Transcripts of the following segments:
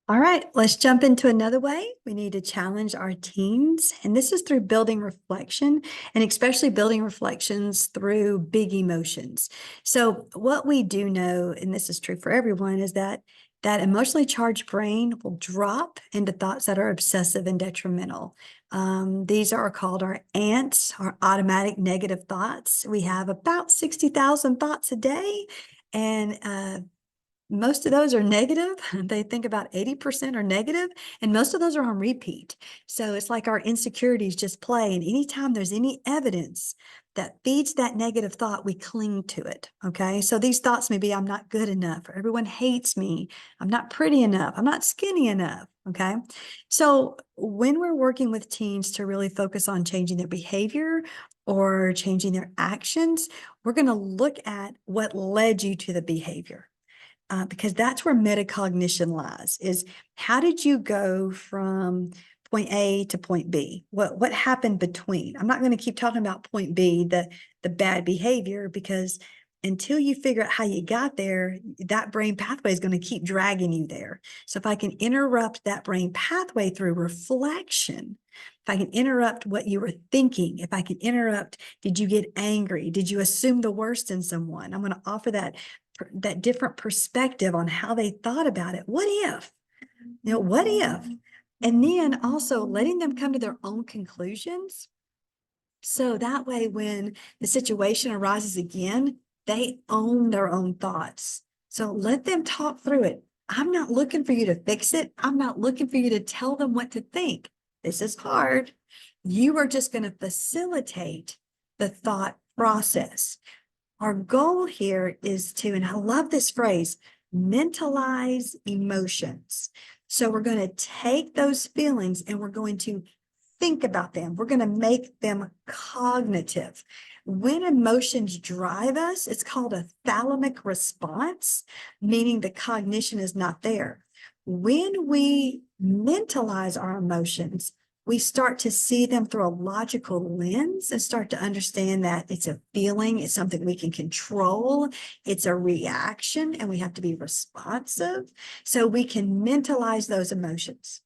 All right, let's jump into another way. We need to challenge our teens, and this is through building reflection, and especially building reflections through big emotions. So what we do know, and this is true for everyone, is that emotionally charged brain will drop into thoughts that are obsessive and detrimental. These are called our ants, our automatic negative thoughts. We have about 60,000 thoughts a day, and most of those are negative. They think about 80% are negative, and most of those are on repeat. So it's like our insecurities just play. And anytime there's any evidence that feeds that negative thought, we cling to it. Okay. So these thoughts may be, I'm not good enough, or everyone hates me. I'm not pretty enough. I'm not skinny enough. Okay. So when we're working with teens to really focus on changing their behavior or changing their actions, we're going to look at what led you to the behavior. Because that's where metacognition lies, is how did you go from point A to point B? What happened between? I'm not going to keep talking about point B, the bad behavior, because until you figure out how you got there, that brain pathway is going to keep dragging you there. So if I can interrupt that brain pathway through reflection, if I can interrupt what you were thinking, if I can interrupt, did you get angry? Did you assume the worst in someone? I'm going to offer that different perspective on how they thought about it. What if? What if? And then also letting them come to their own conclusions. So that way, when the situation arises again, they own their own thoughts. So let them talk through it. I'm not looking for you to fix it. I'm not looking for you to tell them what to think. This is hard. You are just going to facilitate the thought process. Our goal here is to, and I love this phrase, mentalize emotions. So we're going to take those feelings and we're going to think about them. We're going to make them cognitive. When emotions drive us, it's called a thalamic response, meaning the cognition is not there. When we mentalize our emotions, we start to see them through a logical lens and start to understand that it's a feeling, it's something we can control, it's a reaction, and we have to be responsive so we can mentalize those emotions.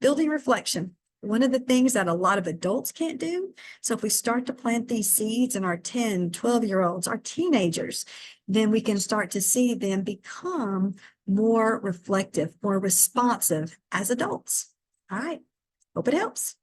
Building reflection, one of the things that a lot of adults can't do. So if we start to plant these seeds in our 10, 12-year-olds, our teenagers, then we can start to see them become more reflective, more responsive as adults. All right. Hope it helps.